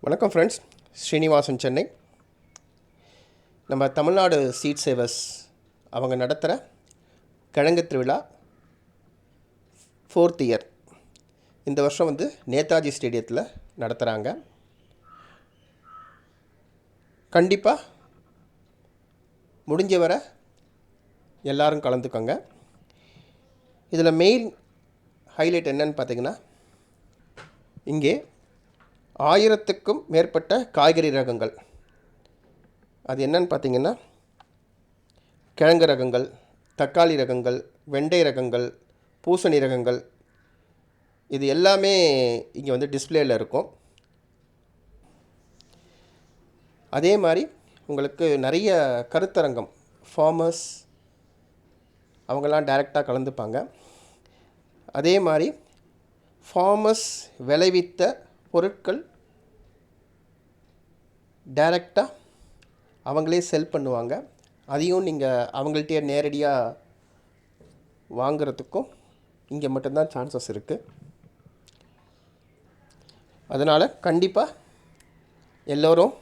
வணக்கம் ஃப்ரெண்ட்ஸ், ஸ்ரீனிவாசன் சென்னை. நம்ம Tamil Nadu seat savers அவங்க நடத்துகிற கிழங்கு திருவிழா 4th இயர் இந்த வருஷம் நேதாஜி ஸ்டேடியத்தில் நடத்துகிறாங்க. கண்டிப்பாக முடிஞ்ச வரை எல்லோரும் கலந்துக்கோங்க. இதில் மெயின் ஹைலைட் என்னன்னு பார்த்தீங்கன்னா, இங்கே 1000க்கும் மேற்பட்ட காய்கறி ரகங்கள், அது என்னன்னு பார்த்தீங்கன்னா கிழங்கு ரகங்கள், தக்காளி ரகங்கள், வெண்டை ரகங்கள், பூசணி ரகங்கள், இது எல்லாமே இங்கே டிஸ்பிளேயில் இருக்கும். அதே மாதிரி உங்களுக்கு நிறைய கருத்தரங்கம், ஃபார்மர்ஸ் அவங்கெல்லாம் டைரெக்டாக கலந்துப்பாங்க. அதே மாதிரி ஃபார்மர்ஸ் விளைவித்த பொருட்கள் டைரெக்டாக அவங்களே செல் பண்ணுவாங்க. அதையும் நீங்கள் அவங்கள்ட்டே நேரடியாக வாங்கிறதுக்கும் இங்கே மட்டும்தான் சான்சஸ் இருக்குது. அதனால் கண்டிப்பாக எல்லோரும்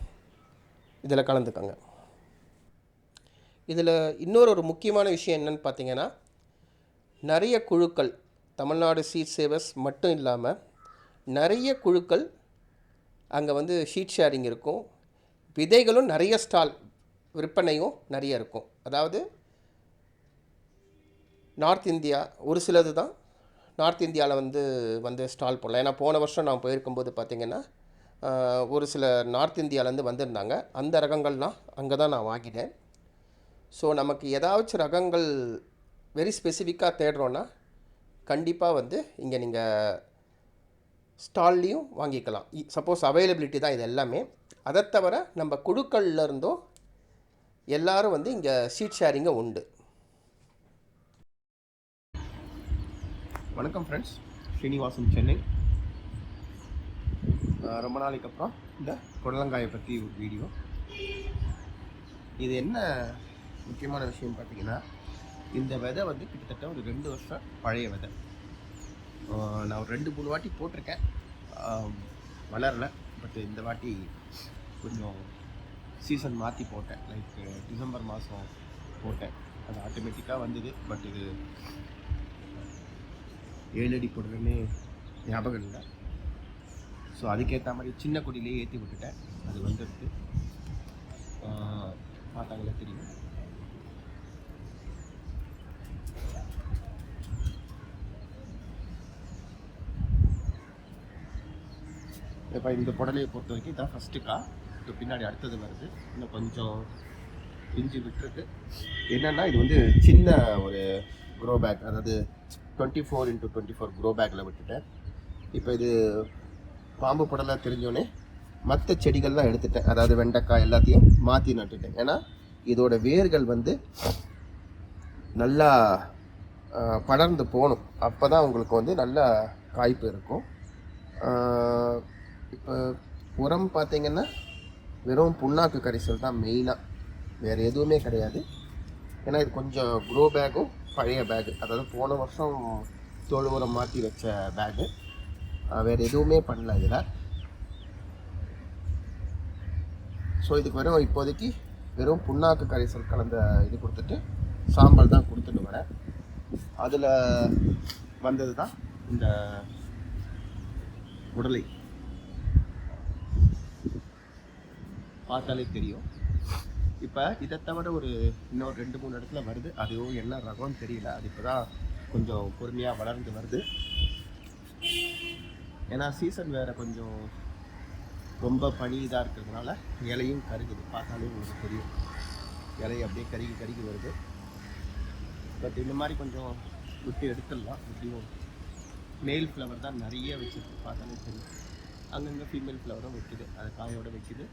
இதில் கலந்துக்கோங்க. இதில் இன்னொரு முக்கியமான விஷயம் என்னென்னு பார்த்தீங்கன்னா, நிறைய குழுக்கள், தமிழ்நாடு சீட் சேவர்ஸ் மட்டும் இல்லாமல் நிறைய குழுக்கள் அங்கே ஷீட் ஷேரிங் இருக்கும். விதைகளும் நிறைய ஸ்டால் விற்பனையும் நிறைய இருக்கும். அதாவது நார்த் இந்தியா ஒரு சிலது தான் நார்த் இந்தியாவில் ஸ்டால் போடலாம். ஏன்னா போன வருஷம் நான் போயிருக்கும்போது பார்த்திங்கன்னா ஒரு சில நார்த் இந்தியாவிலேருந்து வந்திருந்தாங்க. அந்த ரகங்கள்லாம் அங்கே தான் நான் வாங்கிட்டேன். ஸோ நமக்கு ஏதாச்சும் ரகங்கள் வெரி ஸ்பெசிஃபிக்காக தேடுறோன்னா கண்டிப்பாக இங்கே நீங்கள் ஸ்டால்லையும் வாங்கிக்கலாம். சப்போஸ் அவைலபிலிட்டி தான் இது எல்லாமே. அதை தவிர நம்ம குழுக்களில் இருந்தும் எல்லோரும் இங்கே ஷீட் ஷேரிங்கை உண்டு. வணக்கம் ஃப்ரெண்ட்ஸ், ஸ்ரீனிவாசன் சென்னை. ரொம்ப நாளைக்கு அப்புறம் இந்த புடலங்காயை பற்றி ஒரு வீடியோ. இது என்ன முக்கியமான விஷயம் பார்த்தீங்கன்னா, இந்த விதை கிட்டத்தட்ட ஒரு 2 வருஷம் பழைய விதை. நான் ஒரு 2-3 வாட்டி போட்டிருக்கேன், வளரலை. பட் இந்த வாட்டி கொஞ்சம் சீசன் மாற்றி போட்டேன். லைக் டிசம்பர் மாதம் போட்டேன், அது ஆட்டோமேட்டிக்காக வந்தது. பட் இது 7 அடி போடுறேன்னு ஞாபகம் இல்லை. ஸோ அதுக்கேற்ற மாதிரி சின்ன கொடியிலே ஏற்றி விட்டுட்டேன். அது வந்துடுது, பார்த்தாங்களே தெரியும். இப்போ இந்த புடலையை பொறுத்த வரைக்கும் இதான் ஃபஸ்ட்டு கா. இப்போ பின்னாடி அடுத்தது வருது, இன்னும் கொஞ்சம் பிஞ்சு விட்டுருக்கு. என்னென்னா இது சின்ன ஒரு க்ரோ பேக், அதாவது 24x24 க்ரோ பேக்கில் விட்டுட்டேன். இப்போ இது பாம்பு புடலை தெரிஞ்சோடனே மற்ற செடிகள்லாம் எடுத்துட்டேன். அதாவது வெண்டைக்காய் எல்லாத்தையும் மாற்றி நட்டுட்டேன். ஏன்னா இதோட வேர்கள் நல்லா படர்ந்து போகணும். அப்போ தான் உங்களுக்கு நல்ல காய்ப்பு இருக்கும். இப்போ உரம் பார்த்திங்கன்னா வெறும் புண்ணாக்கு கரைசல் தான் மெயினாக, வேறு எதுவுமே கிடையாது. ஏன்னா இது கொஞ்சம் க்ரோ பேக்கும் பழைய பேகு, அதாவது போன வருஷம் தோல் உரம் மாற்றி வச்ச பேகு. வேறு எதுவுமே பண்ணல இதில். ஸோ இதுக்கு வெறும் இப்போதைக்கு வெறும் புண்ணாக்கு கரைசல் கலந்த இது கொடுத்துட்டு சாம்பல் தான் கொடுத்துட்டு வரேன். அதில் வந்தது தான் இந்த உடலை, பார்த்தாலே தெரியும். இப்போ இதை தவிர இன்னொரு 2-3 இடத்துல வருது. அதுவும் என்ன ரகம்னு தெரியல. அது இப்போ தான் கொஞ்சம் பொறுமையாக வளர்ந்து வருது. ஏன்னா சீசன் வேறு கொஞ்சம் ரொம்ப பனி இதாக இருக்கிறதுனால இலையும் கருகுது. பார்த்தாலே உங்களுக்கு தெரியும், இலையை அப்படியே கருகி வருது. பட் இந்த மாதிரி கொஞ்சம் விட்டு எடுத்துடலாம். எப்படியும் மேல் ஃப்ளவர் தான் நிறைய வச்சுருக்கு, பார்த்தாலே தெரியும். அங்கங்கே ஃபீமேல் ஃப்ளவரும் வைக்குது, அது காயோடு வைக்குது.